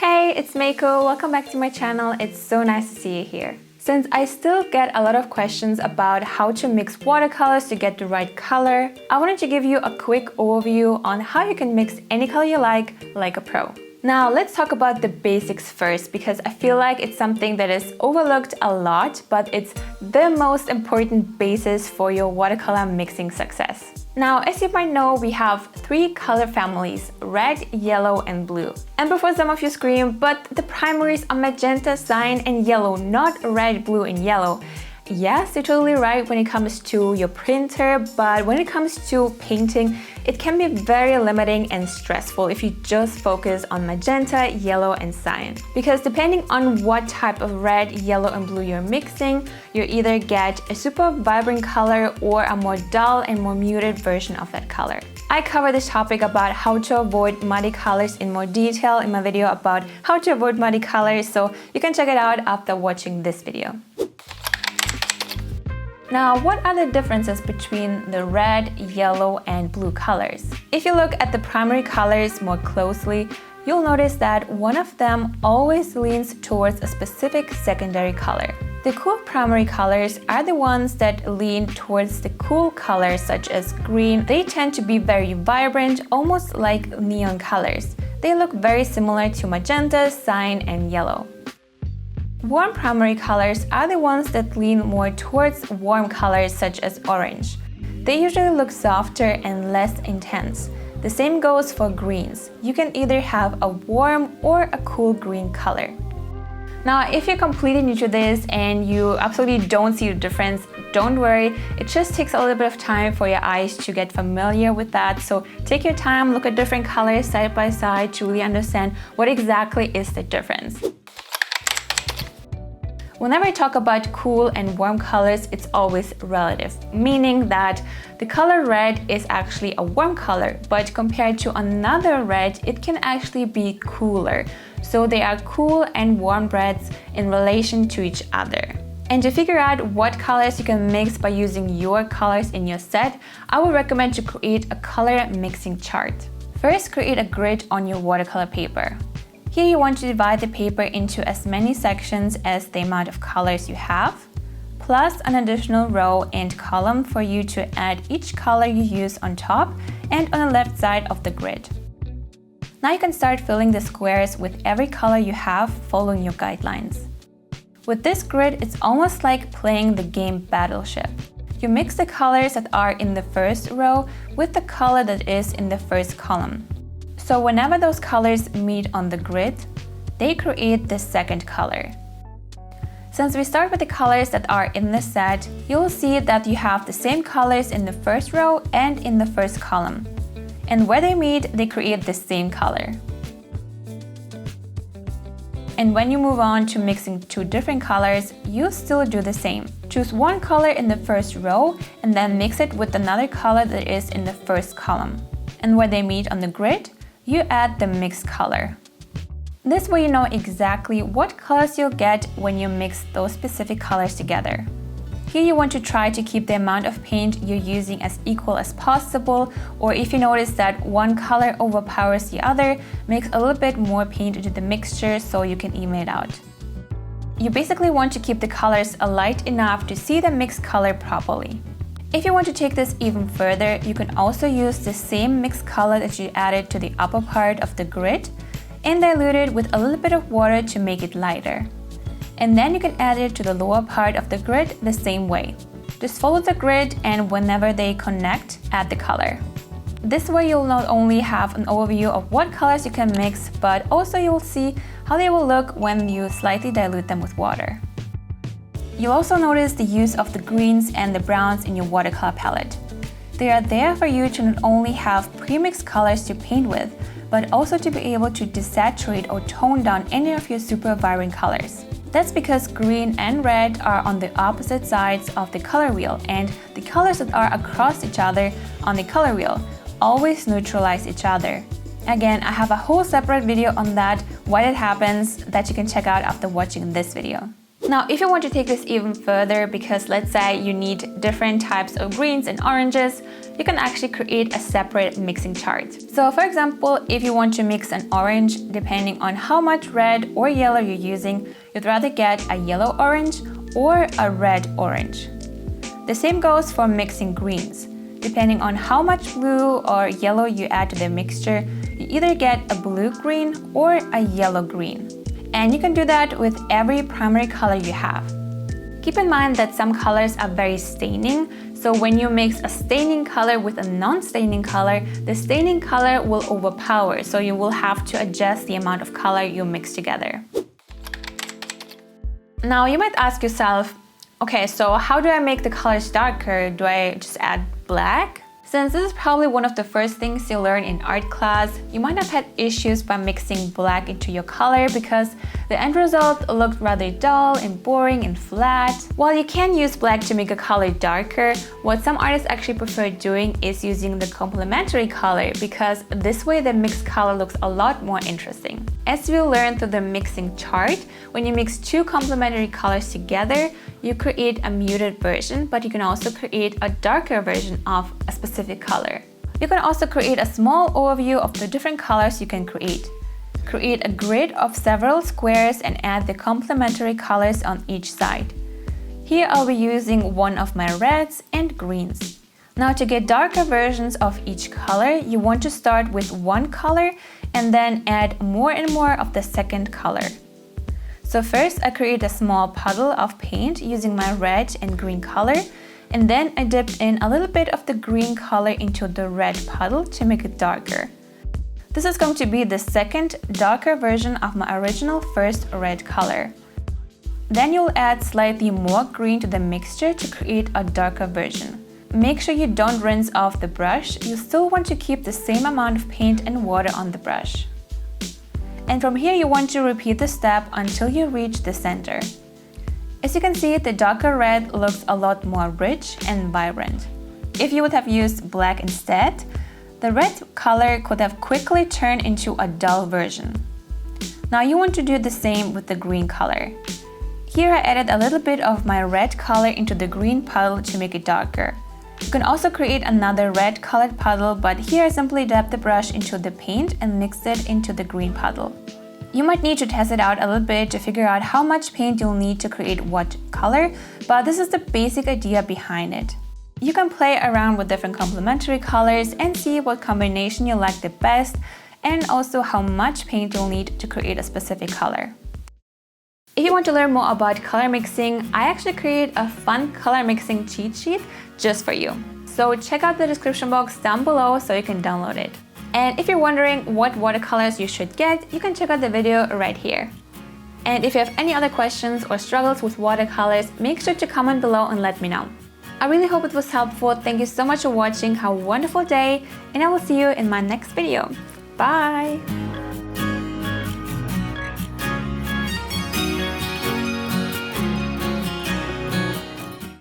Hey, it's Mako. Welcome back to my channel. It's so nice to see you here. Since I still get a lot of questions about how to mix watercolors to get the right color, I wanted to give you a quick overview on how you can mix any color you like a pro. Now let's talk about the basics first, because I feel like it's something that is overlooked a lot, but it's the most important basis for your watercolor mixing success. Now, as you might know, we have three color families: red, yellow, and blue. And before some of you scream, but the primaries are magenta, cyan, and yellow, not red, blue, and yellow. Yes, you're totally right when it comes to your printer, but when it comes to painting, it can be very limiting and stressful if you just focus on magenta, yellow, and cyan. Because depending on what type of red, yellow, and blue you're mixing, you either get a super vibrant color or a more dull and more muted version of that color. I cover this topic about how to avoid muddy colors in more detail in my video about how to avoid muddy colors, so you can check it out after watching this video. Now, what are the differences between the red, yellow, and blue colors? If you look at the primary colors more closely, you'll notice that one of them always leans towards a specific secondary color. The cool primary colors are the ones that lean towards the cool colors such as green. They tend to be very vibrant, almost like neon colors. They look very similar to magenta, cyan, and yellow. Warm primary colors are the ones that lean more towards warm colors such as orange. They usually look softer and less intense. The same goes for greens. You can either have a warm or a cool green color. Now, if you're completely new to this and you absolutely don't see the difference, don't worry. It just takes a little bit of time for your eyes to get familiar with that. So take your time, look at different colors side by side to really understand what exactly is the difference. Whenever I talk about cool and warm colors, it's always relative, meaning that the color red is actually a warm color, but compared to another red, it can actually be cooler. So they are cool and warm reds in relation to each other. And to figure out what colors you can mix by using your colors in your set, I would recommend to create a color mixing chart. First, create a grid on your watercolor paper. Here you want to divide the paper into as many sections as the amount of colors you have, plus an additional row and column for you to add each color you use on top and on the left side of the grid. Now you can start filling the squares with every color you have following your guidelines. With this grid, it's almost like playing the game Battleship. You mix the colors that are in the first row with the color that is in the first column. So whenever those colors meet on the grid, they create the second color. Since we start with the colors that are in the set, you'll see that you have the same colors in the first row and in the first column. And where they meet, they create the same color. And when you move on to mixing two different colors, you still do the same. Choose one color in the first row and then mix it with another color that is in the first column. And where they meet on the grid, you add the mixed color. This way you know exactly what colors you'll get when you mix those specific colors together. Here you want to try to keep the amount of paint you're using as equal as possible, or if you notice that one color overpowers the other, mix a little bit more paint into the mixture so you can even it out. You basically want to keep the colors light enough to see the mixed color properly. If you want to take this even further, you can also use the same mixed color that you added to the upper part of the grid and dilute it with a little bit of water to make it lighter. And then you can add it to the lower part of the grid the same way. Just follow the grid and whenever they connect, add the color. This way you'll not only have an overview of what colors you can mix, but also you'll see how they will look when you slightly dilute them with water. You'll also notice the use of the greens and the browns in your watercolor palette. They are there for you to not only have pre-mixed colors to paint with, but also to be able to desaturate or tone down any of your super vibrant colors. That's because green and red are on the opposite sides of the color wheel, and the colors that are across each other on the color wheel always neutralize each other. Again, I have a whole separate video on that, why that happens, that you can check out after watching this video. Now, if you want to take this even further, because let's say you need different types of greens and oranges, you can actually create a separate mixing chart. So for example, if you want to mix an orange, depending on how much red or yellow you're using, you'd rather get a yellow orange or a red orange. The same goes for mixing greens. Depending on how much blue or yellow you add to the mixture, you either get a blue green or a yellow green. And you can do that with every primary color you have. Keep in mind that some colors are very staining, so when you mix a staining color with a non-staining color, the staining color will overpower, so you will have to adjust the amount of color you mix together. Now you might ask yourself, okay, so how do I make the colors darker? Do I just add black? Since this is probably one of the first things you learn in art class, you might have had issues by mixing black into your color because the end result looked rather dull and boring and flat. While you can use black to make a color darker, what some artists actually prefer doing is using the complementary color, because this way the mixed color looks a lot more interesting. As we'll learn through the mixing chart, when you mix two complementary colors together, you create a muted version, but you can also create a darker version of a specific color. You can also create a small overview of the different colors you can create. Create a grid of several squares and add the complementary colors on each side. Here I'll be using one of my reds and greens. Now to get darker versions of each color, you want to start with one color and then add more and more of the second color. So first I create a small puddle of paint using my red and green color, and then I dipped in a little bit of the green color into the red puddle to make it darker. This is going to be the second darker version of my original first red color. Then you'll add slightly more green to the mixture to create a darker version. Make sure you don't rinse off the brush. You still want to keep the same amount of paint and water on the brush. And from here you want to repeat the step until you reach the center. As you can see, the darker red looks a lot more rich and vibrant. If you would have used black instead, the red color could have quickly turned into a dull version. Now you want to do the same with the green color. Here I added a little bit of my red color into the green puddle to make it darker. You can also create another red colored puddle, but here I simply dabbed the brush into the paint and mixed it into the green puddle. You might need to test it out a little bit to figure out how much paint you'll need to create what color, but this is the basic idea behind it. You can play around with different complementary colors and see what combination you like the best, and also how much paint you'll need to create a specific color. If you want to learn more about color mixing, I actually create a fun color mixing cheat sheet just for you. So check out the description box down below so you can download it. And if you're wondering what watercolors you should get, you can check out the video right here. And if you have any other questions or struggles with watercolors, make sure to comment below and let me know. I really hope it was helpful. Thank you so much for watching. Have a wonderful day, and I will see you in my next video. Bye!